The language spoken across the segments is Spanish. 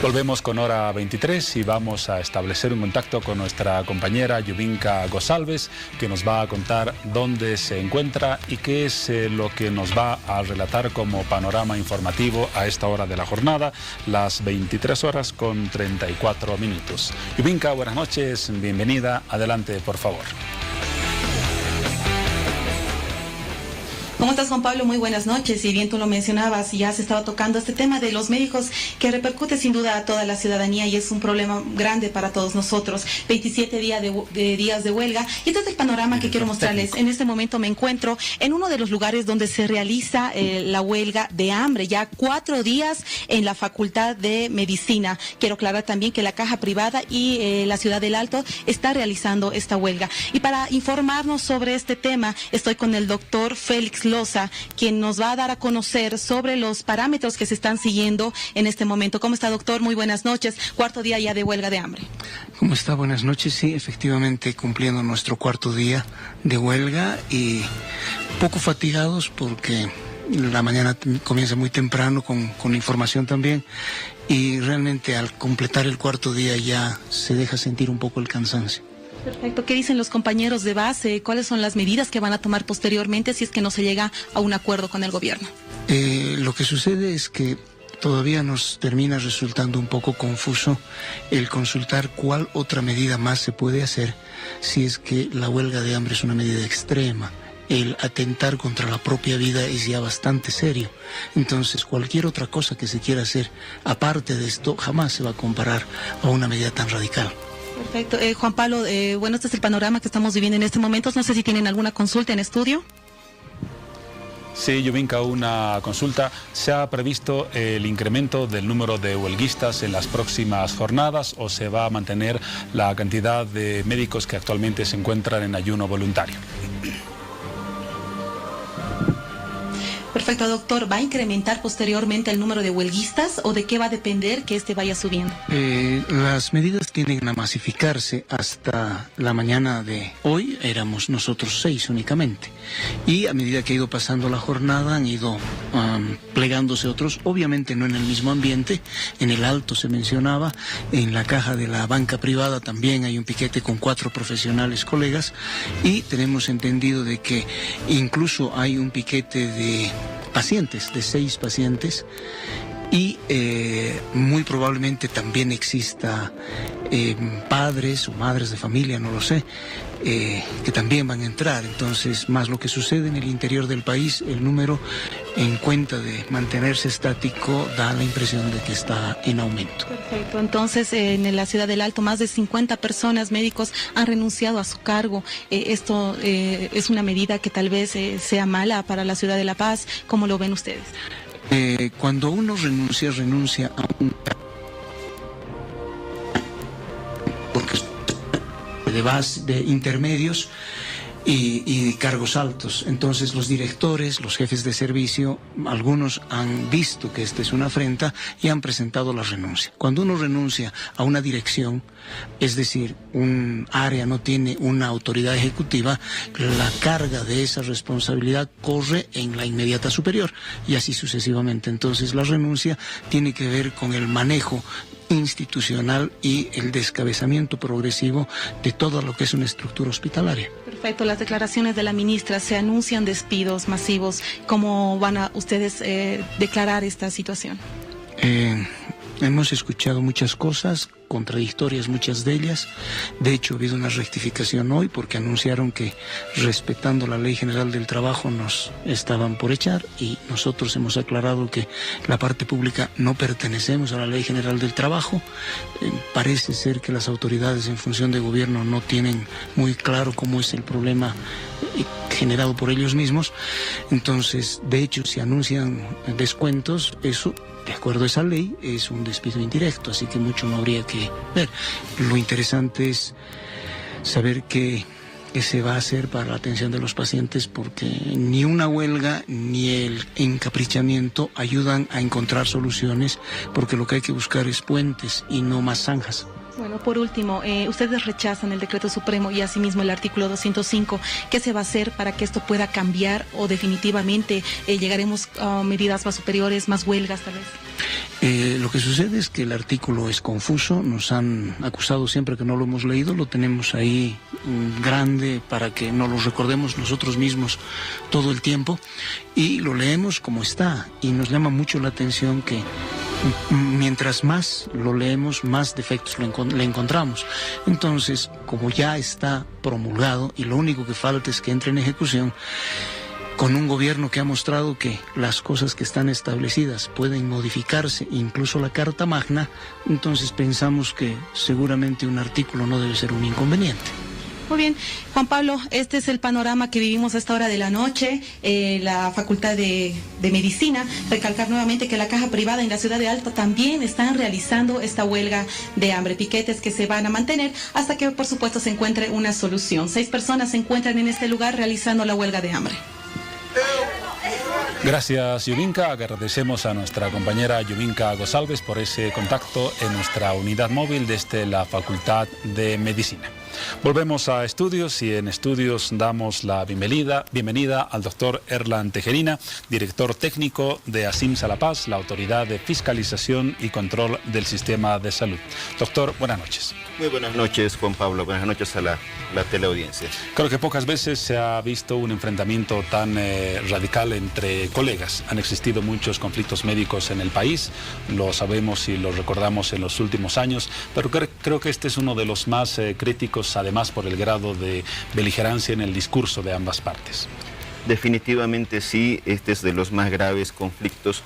Volvemos con Hora 23 y vamos a establecer un contacto con nuestra compañera Yubinka González, que nos va a contar dónde se encuentra y qué es lo que nos va a relatar como panorama informativo a esta hora de la jornada, las 23 horas con 34 minutos. Yubinka, buenas noches, bienvenida, adelante por favor. ¿Cómo estás, Juan Pablo? Muy buenas noches. Y bien tú lo mencionabas, ya se estaba tocando este tema de los médicos que repercute sin duda a toda la ciudadanía y es un problema grande para todos nosotros. 27 días de huelga. Y este es el panorama que quiero mostrarles. En este momento me encuentro en uno de los lugares donde se realiza la huelga de hambre. Ya 4 días en la Facultad de Medicina. Quiero aclarar también que la Caja Privada y la Ciudad del Alto está realizando esta huelga. Y para informarnos sobre este tema, estoy con el doctor Félix Loza, quien nos va a dar a conocer sobre los parámetros que se están siguiendo en este momento. ¿Cómo está, doctor? Muy buenas noches. 4 día ya de huelga de hambre. ¿Cómo está? Buenas noches. Sí, efectivamente cumpliendo nuestro 4 día de huelga y poco fatigados porque la mañana comienza muy temprano con información también y realmente al completar el 4 día ya se deja sentir un poco el cansancio. Perfecto. ¿Qué dicen los compañeros de base? ¿Cuáles son las medidas que van a tomar posteriormente si es que no se llega a un acuerdo con el gobierno? Lo que sucede es que todavía nos termina resultando un poco confuso el consultar cuál otra medida más se puede hacer si es que la huelga de hambre es una medida extrema. El atentar contra la propia vida es ya bastante serio. Entonces, cualquier otra cosa que se quiera hacer aparte de esto jamás se va a comparar a una medida tan radical. Perfecto. Juan Pablo, bueno, este es el panorama que estamos viviendo en este momento. No sé si tienen alguna consulta en estudio. Sí, Yubinka, una consulta. ¿Se ha previsto el incremento del número de huelguistas en las próximas jornadas o se va a mantener la cantidad de médicos que actualmente se encuentran en ayuno voluntario? Perfecto, doctor. ¿Va a incrementar posteriormente el número de huelguistas o de qué va a depender que este vaya subiendo? Las medidas tienden a masificarse. Hasta la mañana de hoy éramos nosotros 6 únicamente. Y a medida que ha ido pasando la jornada han ido plegándose otros, obviamente no en el mismo ambiente. En el Alto se mencionaba, en la caja de la banca privada también hay un piquete con 4 profesionales colegas y tenemos entendido de que incluso hay un piquete de pacientes, de 6 pacientes y muy probablemente también exista padres o madres de familia, no lo sé, que también van a entrar. Entonces, más lo que sucede en el interior del país, el número en cuenta de mantenerse estático da la impresión de que está en aumento. Perfecto. Entonces, en la Ciudad del Alto, más de 50 personas, médicos, han renunciado a su cargo. Esto es una medida que tal vez sea mala para la ciudad de La Paz. ¿Cómo lo ven ustedes? Cuando uno renuncia a un de base, de intermedios y cargos altos. Entonces los directores, los jefes de servicio, algunos han visto que esta es una afrenta y han presentado la renuncia. Cuando uno renuncia a una dirección, es decir, un área no tiene una autoridad ejecutiva, la carga de esa responsabilidad corre en la inmediata superior y así sucesivamente. Entonces la renuncia tiene que ver con el manejo institucional y el descabezamiento progresivo de todo lo que es una estructura hospitalaria. Perfecto, las declaraciones de la ministra, se anuncian despidos masivos. ¿Cómo van a ustedes declarar esta situación? Hemos escuchado muchas cosas, contradictorias muchas de ellas. De hecho, ha habido una rectificación hoy porque anunciaron que respetando la Ley General del Trabajo nos estaban por echar y nosotros hemos aclarado que la parte pública no pertenecemos a la Ley General del Trabajo. Parece ser que las autoridades en función de gobierno no tienen muy claro cómo es el problema generado por ellos mismos. Entonces, de hecho, si anuncian descuentos, eso, de acuerdo a esa ley, es un despido indirecto, así que mucho no habría que ver. Lo interesante es saber qué se va a hacer para la atención de los pacientes, porque ni una huelga ni el encaprichamiento ayudan a encontrar soluciones, porque lo que hay que buscar es puentes y no más zanjas. Bueno, por último, ustedes rechazan el decreto supremo y asimismo el artículo 205. ¿Qué se va a hacer para que esto pueda cambiar o definitivamente llegaremos a medidas más superiores, más huelgas tal vez? Lo que sucede es que el artículo es confuso, nos han acusado siempre que no lo hemos leído, lo tenemos ahí grande para que no lo recordemos nosotros mismos todo el tiempo, y lo leemos como está, y nos llama mucho la atención que mientras más lo leemos, más defectos le encontramos. Entonces, como ya está promulgado y lo único que falta es que entre en ejecución, con un gobierno que ha mostrado que las cosas que están establecidas pueden modificarse, incluso la Carta Magna, entonces pensamos que seguramente un artículo no debe ser un inconveniente. Muy bien, Juan Pablo, este es el panorama que vivimos a esta hora de la noche. La Facultad de Medicina, recalcar nuevamente que la caja privada en la ciudad de Alto también están realizando esta huelga de hambre, piquetes que se van a mantener hasta que, por supuesto, se encuentre una solución. 6 personas se encuentran en este lugar realizando la huelga de hambre. Gracias, Yubinka. Agradecemos a nuestra compañera Yubinka Gosalves por ese contacto en nuestra unidad móvil desde la Facultad de Medicina. Volvemos a estudios y en estudios damos la bienvenida al doctor Erlan Tejerina, director técnico de ASIMS La Paz, la Autoridad de Fiscalización y Control del Sistema de Salud. Doctor, buenas noches. Muy buenas noches, Juan Pablo. Buenas noches a la teleaudiencia. Creo que pocas veces se ha visto un enfrentamiento tan radical entre colegas. Han existido muchos conflictos médicos en el país, lo sabemos y lo recordamos en los últimos años, pero creo que este es uno de los más críticos, además por el grado de beligerancia en el discurso de ambas partes. Definitivamente sí, este es de los más graves conflictos,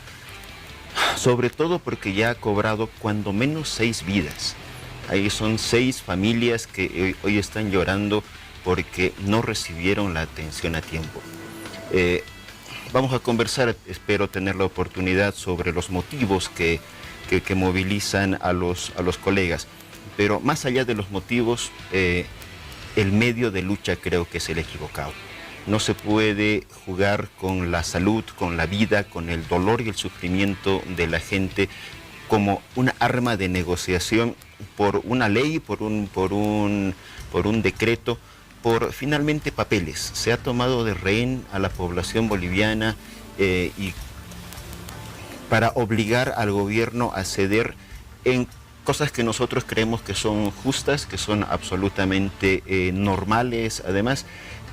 sobre todo porque ya ha cobrado cuando menos 6 vidas. Ahí son 6 familias que hoy están llorando porque no recibieron la atención a tiempo. Vamos a conversar, espero tener la oportunidad, sobre los motivos que movilizan a los colegas. Pero más allá de los motivos, el medio de lucha creo que es el equivocado. No se puede jugar con la salud, con la vida, con el dolor y el sufrimiento de la gente como una arma de negociación por una ley, por un decreto, por finalmente papeles. Se ha tomado de rehén a la población boliviana y para obligar al gobierno a ceder en cosas que nosotros creemos que son justas, que son absolutamente normales además,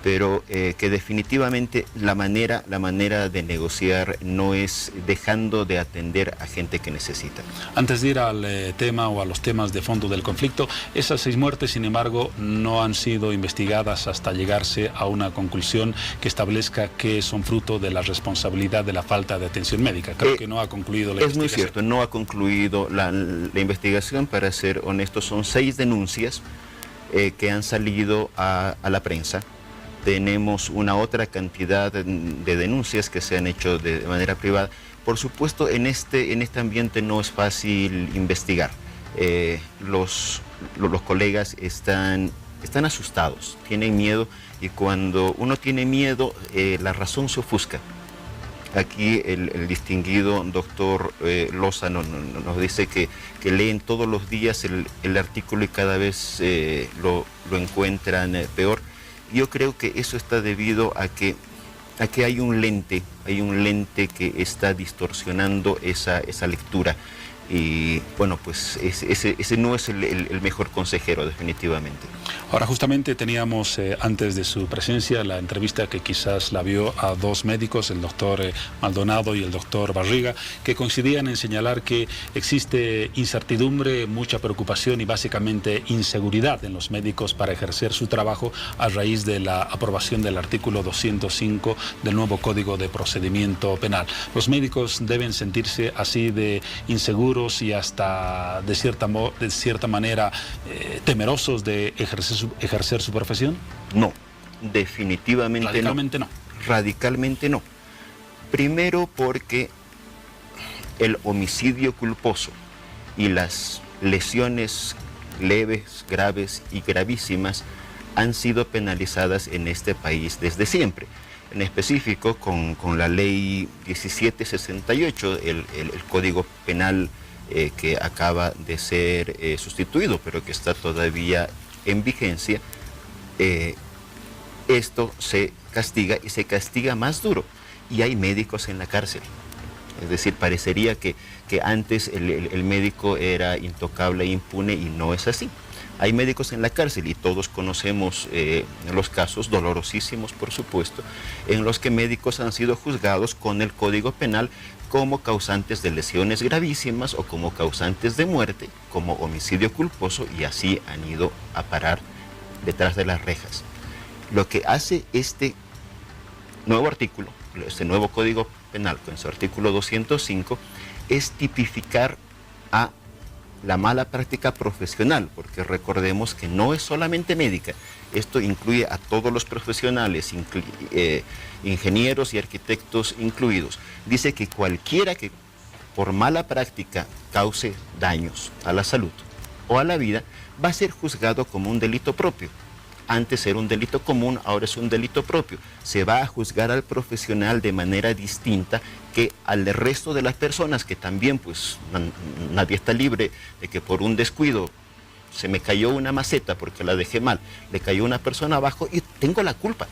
pero que definitivamente la manera de negociar no es dejando de atender a gente que necesita. Antes de ir al tema o a los temas de fondo del conflicto, esas 6 muertes, sin embargo, no han sido investigadas hasta llegarse a una conclusión que establezca que son fruto de la responsabilidad de la falta de atención médica. Creo que no ha concluido la investigación. Es muy cierto, no ha concluido la investigación. Para ser honestos, son 6 denuncias que han salido a la prensa. Tenemos una otra cantidad de denuncias que se han hecho de manera privada. Por supuesto, en este ambiente no es fácil investigar. Los colegas están asustados, tienen miedo, y cuando uno tiene miedo, la razón se ofusca. Aquí el distinguido doctor Lozano nos dice que leen todos los días el artículo y cada vez lo encuentran peor. Yo creo que eso está debido a que hay un lente que está distorsionando esa lectura. Y bueno, pues ese no es el mejor consejero, definitivamente. Ahora, justamente teníamos antes de su presencia la entrevista que quizás la vio a 2 médicos, el doctor Maldonado y el doctor Barriga, que coincidían en señalar que existe incertidumbre, mucha preocupación y básicamente inseguridad en los médicos para ejercer su trabajo a raíz de la aprobación del artículo 205 del nuevo Código de Procedimiento Penal. Los médicos deben sentirse así de inseguros y hasta de cierta manera temerosos de ejercer su profesión? No, definitivamente radicalmente no. Radicalmente no. Primero porque el homicidio culposo y las lesiones leves, graves y gravísimas han sido penalizadas en este país desde siempre. En específico con la ley 1768, el Código Penal que acaba de ser sustituido, pero que está todavía en vigencia. Esto se castiga y se castiga más duro. Y hay médicos en la cárcel. Es decir, parecería que antes el médico era intocable e impune y no es así. Hay médicos en la cárcel y todos conocemos los casos dolorosísimos, por supuesto, en los que médicos han sido juzgados con el Código Penal como causantes de lesiones gravísimas o como causantes de muerte, como homicidio culposo, y así han ido a parar detrás de las rejas. Lo que hace este nuevo artículo, este nuevo Código Penal con su artículo 205, es tipificar a la mala práctica profesional, porque recordemos que no es solamente médica, esto incluye a todos los profesionales, ingenieros y arquitectos incluidos. Dice que cualquiera que por mala práctica cause daños a la salud o a la vida va a ser juzgado como un delito propio. Antes era un delito común, ahora es un delito propio. Se va a juzgar al profesional de manera distinta que al resto de las personas, que también pues nadie está libre de que por un descuido se me cayó una maceta porque la dejé mal, le cayó una persona abajo y tengo la culpa,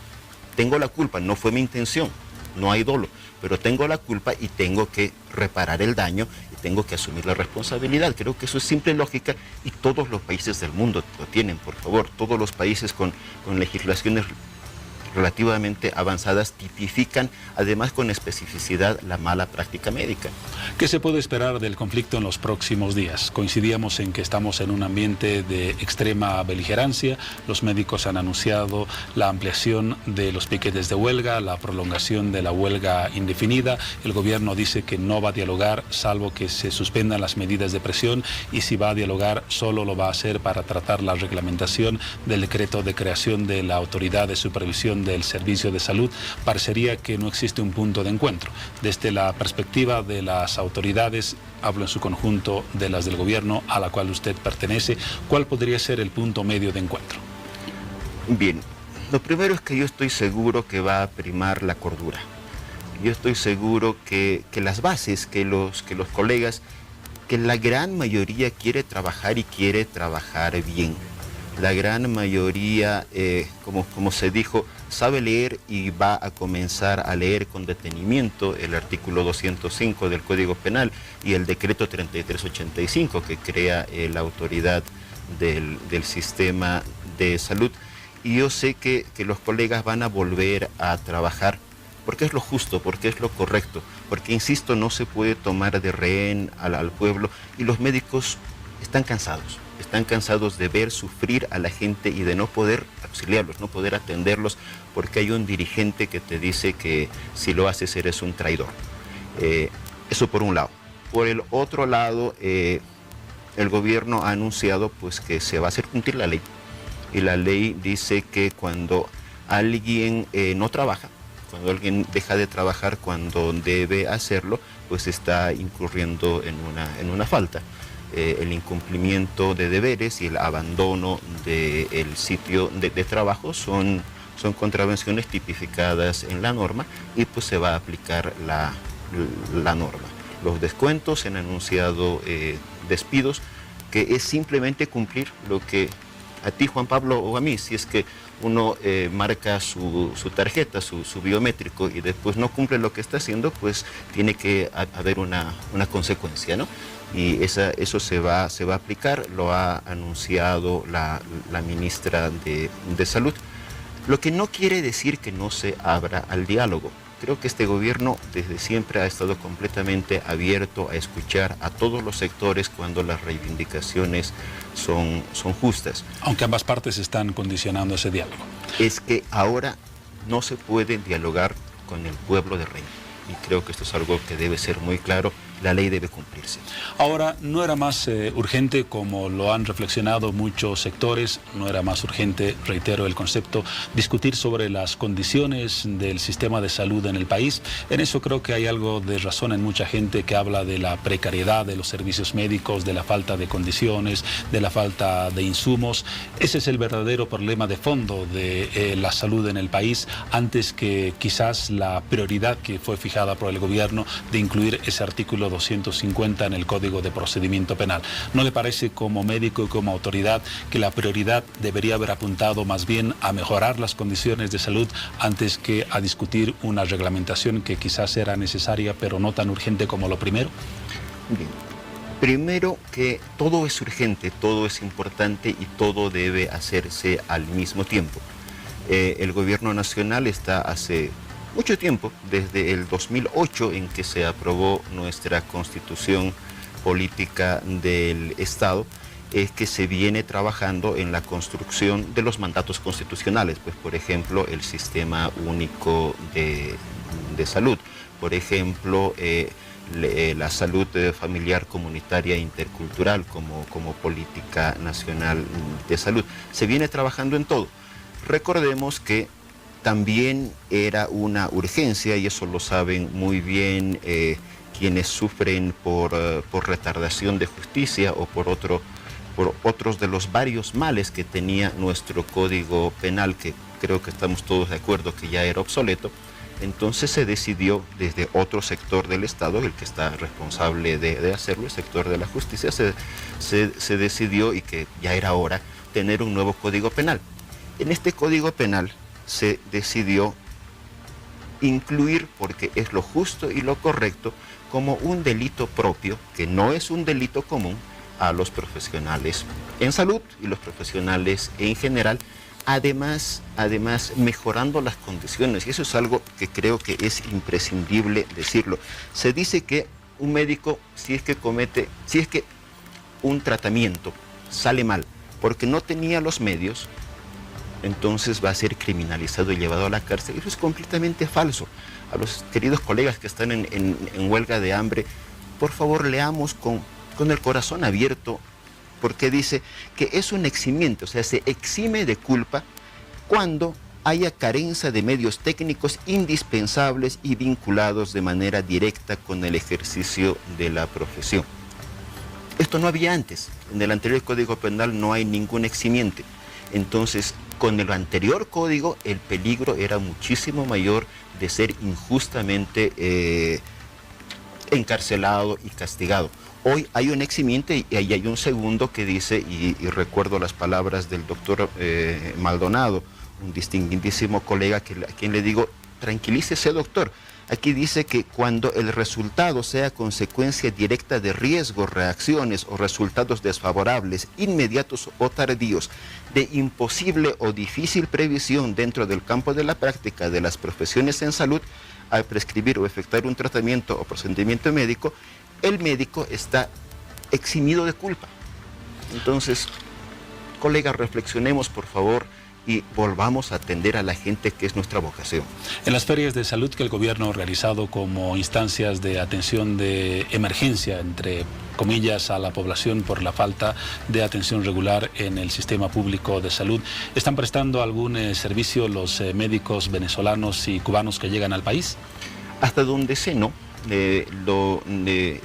no fue mi intención, no hay dolo, pero tengo la culpa y tengo que reparar el daño y tengo que asumir la responsabilidad. Creo que eso es simple lógica y todos los países del mundo lo tienen, por favor. Todos los países con legislaciones relativamente avanzadas tipifican, además con especificidad, la mala práctica médica. ¿Qué se puede esperar del conflicto en los próximos días? Coincidíamos en que estamos en un ambiente de extrema beligerancia. Los médicos han anunciado la ampliación de los piquetes de huelga, la prolongación de la huelga indefinida. El gobierno dice que no va a dialogar salvo que se suspendan las medidas de presión, y si va a dialogar solo lo va a hacer para tratar la reglamentación del decreto de creación de la Autoridad de Supervisión del Servicio de Salud. Parecería que no existe un punto de encuentro. Desde la perspectiva de las autoridades, hablo en su conjunto de las del gobierno a la cual usted pertenece, ¿cuál podría ser el punto medio de encuentro? Bien, lo primero es que yo estoy seguro que va a primar la cordura. Yo estoy seguro que las bases, que los colegas, que la gran mayoría quiere trabajar y quiere trabajar bien. La gran mayoría, como se dijo, sabe leer y va a comenzar a leer con detenimiento el artículo 205 del Código Penal y el decreto 3385 que crea la autoridad del sistema de salud. Y yo sé que los colegas van a volver a trabajar porque es lo justo, porque es lo correcto, porque, insisto, no se puede tomar de rehén al pueblo, y los médicos están cansados de ver sufrir a la gente y de no poder auxiliarlos, no poder atenderlos, porque hay un dirigente que te dice que si lo haces eres un traidor. Eso por un lado. Por el otro lado, el gobierno ha anunciado pues que se va a hacer cumplir la ley. Y la ley dice que cuando alguien no trabaja, cuando alguien deja de trabajar cuando debe hacerlo, pues está incurriendo en una falta. El incumplimiento de deberes y el abandono del sitio de trabajo son contravenciones tipificadas en la norma, y pues se va a aplicar la norma. Los descuentos, se han anunciado despidos, que es simplemente cumplir lo que a ti, Juan Pablo, o a mí, si es que uno marca su tarjeta, su biométrico, y después no cumple lo que está haciendo, pues tiene que haber una consecuencia, ¿no? Y eso se va a aplicar, lo ha anunciado la ministra de Salud, lo que no quiere decir que no se abra al diálogo. Creo que este gobierno desde siempre ha estado completamente abierto a escuchar a todos los sectores cuando las reivindicaciones son justas. Aunque ambas partes están condicionando ese diálogo. Es que ahora no se puede dialogar con el pueblo de Reñi, y creo que esto es algo que debe ser muy claro. La ley debe cumplirse. Ahora, ¿no era más urgente, como lo han reflexionado muchos sectores, no era más urgente, reitero el concepto, discutir sobre las condiciones del sistema de salud en el país? En eso creo que hay algo de razón en mucha gente que habla de la precariedad de los servicios médicos, de la falta de condiciones, de la falta de insumos. Ese es el verdadero problema de fondo de la salud en el país, antes que quizás la prioridad que fue fijada por el gobierno de incluir ese artículo artículo 250 en el Código de Procedimiento Penal. ¿No le parece, como médico y como autoridad, que la prioridad debería haber apuntado más bien a mejorar las condiciones de salud antes que a discutir una reglamentación que quizás era necesaria pero no tan urgente como lo primero? Bien. Primero, que todo es urgente, todo es importante y todo debe hacerse al mismo tiempo. El gobierno nacional está hace mucho tiempo, desde el 2008 en que se aprobó nuestra constitución política del Estado, es que se viene trabajando en la construcción de los mandatos constitucionales, pues por ejemplo el sistema único de salud, por ejemplo la salud familiar, comunitaria e intercultural como política nacional de salud. Se viene trabajando en todo. Recordemos que también era una urgencia, y eso lo saben muy bien quienes sufren por retardación de justicia o por otros de los varios males que tenía nuestro Código Penal, que creo que estamos todos de acuerdo que ya era obsoleto. Entonces se decidió desde otro sector del Estado, el que está responsable de hacerlo, el sector de la justicia, se decidió, y que ya era hora, tener un nuevo Código Penal. En este Código Penal se decidió incluir, porque es lo justo y lo correcto, como un delito propio, que no es un delito común, a los profesionales en salud y los profesionales en general, además mejorando las condiciones, y eso es algo que creo que es imprescindible decirlo. Se dice que un médico, si es que un tratamiento sale mal porque no tenía los medios, entonces va a ser criminalizado y llevado a la cárcel. Eso es completamente falso. A los queridos colegas que están en huelga de hambre, por favor leamos con el corazón abierto, porque dice que es un eximiente, o sea, se exime de culpa cuando haya carencia de medios técnicos indispensables y vinculados de manera directa con el ejercicio de la profesión. Esto no había antes. En el anterior Código Penal no hay ningún eximiente. Entonces, con el anterior código, el peligro era muchísimo mayor de ser injustamente encarcelado y castigado. Hoy hay un eximiente y ahí hay un segundo que dice, y recuerdo las palabras del doctor Maldonado, un distinguidísimo colega a quien le digo, tranquilícese doctor. Aquí dice que cuando el resultado sea consecuencia directa de riesgos, reacciones o resultados desfavorables, inmediatos o tardíos, de imposible o difícil previsión dentro del campo de la práctica de las profesiones en salud, al prescribir o efectuar un tratamiento o procedimiento médico, el médico está eximido de culpa. Entonces, colegas, reflexionemos por favor y volvamos a atender a la gente, que es nuestra vocación. En las ferias de salud que el gobierno ha realizado como instancias de atención de emergencia, entre comillas, a la población por la falta de atención regular en el sistema público de salud, ¿están prestando algún servicio los médicos venezolanos y cubanos que llegan al país? Hasta donde sé, no.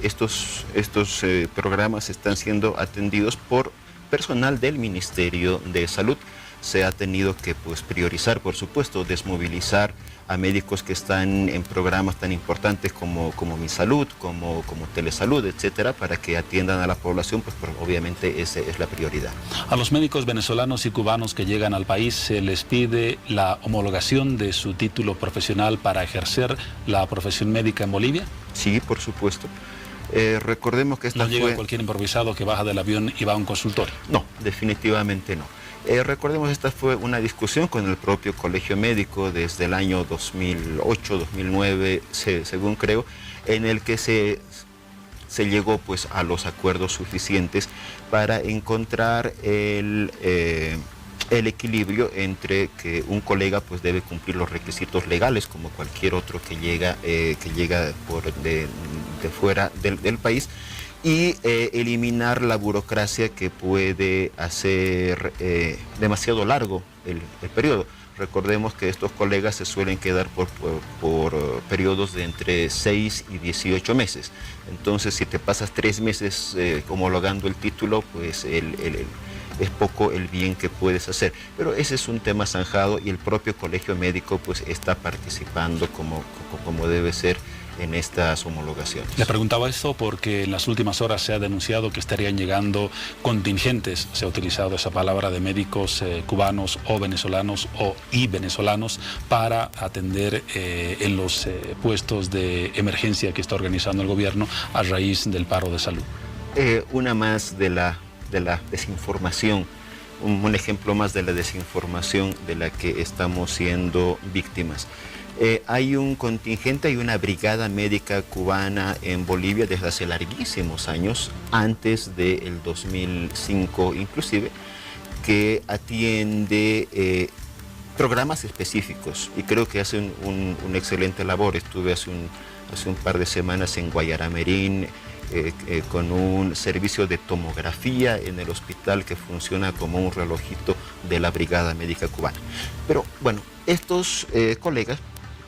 Estos programas están siendo atendidos por personal del Ministerio de Salud. Se ha tenido que priorizar, por supuesto, desmovilizar a médicos que están en programas tan importantes como Mi Salud, como Telesalud, etcétera, para que atiendan a la población, pues obviamente esa es la prioridad. A los médicos venezolanos y cubanos que llegan al país se les pide la homologación de su título profesional para ejercer la profesión médica en Bolivia. Sí, por supuesto. Recordemos que no llega cualquier improvisado que baja del avión y va a un consultorio. No, definitivamente no. Recordemos, esta fue una discusión con el propio Colegio Médico desde el año 2008, 2009, según creo, en el que se llegó a los acuerdos suficientes para encontrar el equilibrio entre que un colega debe cumplir los requisitos legales como cualquier otro que llega de fuera del país, y eliminar la burocracia que puede hacer demasiado largo el periodo. Recordemos que estos colegas se suelen quedar por periodos de entre 6 y 18 meses. Entonces, si te pasas 3 meses homologando el título, pues es poco el bien que puedes hacer. Pero ese es un tema zanjado y el propio colegio médico pues está participando como debe ser en estas homologaciones. Le preguntaba esto porque en las últimas horas se ha denunciado que estarían llegando contingentes, se ha utilizado esa palabra, de médicos cubanos o venezolanos y venezolanos para atender en los puestos de emergencia que está organizando el gobierno a raíz del paro de salud. Una más de la desinformación, un ejemplo más de la desinformación de la que estamos siendo víctimas. Hay un contingente, hay una brigada médica cubana en Bolivia desde hace larguísimos años, antes del 2005 inclusive, que atiende programas específicos y creo que hace una excelente labor. Estuve hace un par de semanas en Guayaramerín con un servicio de tomografía en el hospital que funciona como un relojito de la brigada médica cubana. Pero bueno, estos colegas,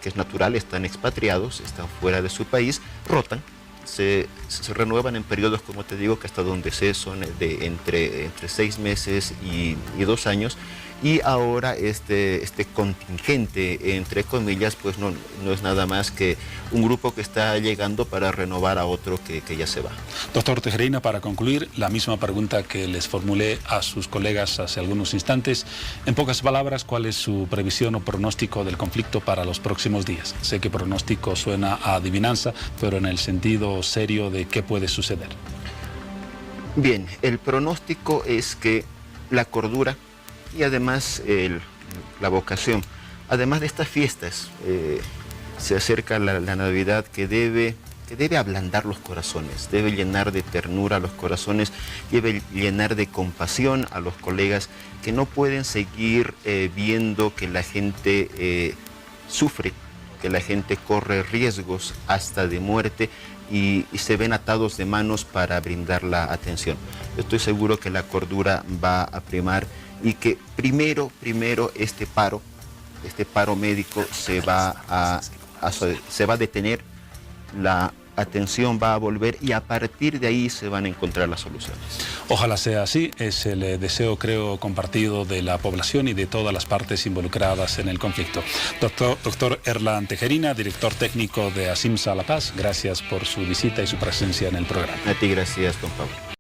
que es natural, están expatriados, están fuera de su país, rotan, se renuevan en periodos, como te digo, que hasta donde sé son de entre 6 meses y 2 años, y ahora este contingente, entre comillas, pues no es nada más que un grupo que está llegando para renovar a otro que ya se va. Doctor Tejerina, para concluir, la misma pregunta que les formulé a sus colegas hace algunos instantes. En pocas palabras, ¿cuál es su previsión o pronóstico del conflicto para los próximos días? Sé que pronóstico suena a adivinanza, pero en el sentido serio de qué puede suceder. Bien, el pronóstico es que la cordura y además la vocación, además de estas fiestas, se acerca la Navidad que debe ablandar los corazones, debe llenar de ternura los corazones, debe llenar de compasión a los colegas que no pueden seguir viendo que la gente sufre, que la gente corre riesgos hasta de muerte y se ven atados de manos para brindar la atención. Estoy seguro que la cordura va a primar y que primero este paro médico se va a detener, la atención va a volver y a partir de ahí se van a encontrar las soluciones. Ojalá sea así, es el deseo, creo, compartido de la población y de todas las partes involucradas en el conflicto. Doctor Erlan Tejerina, director técnico de ACIMSA La Paz, gracias por su visita y su presencia en el programa. A ti gracias, don Pablo.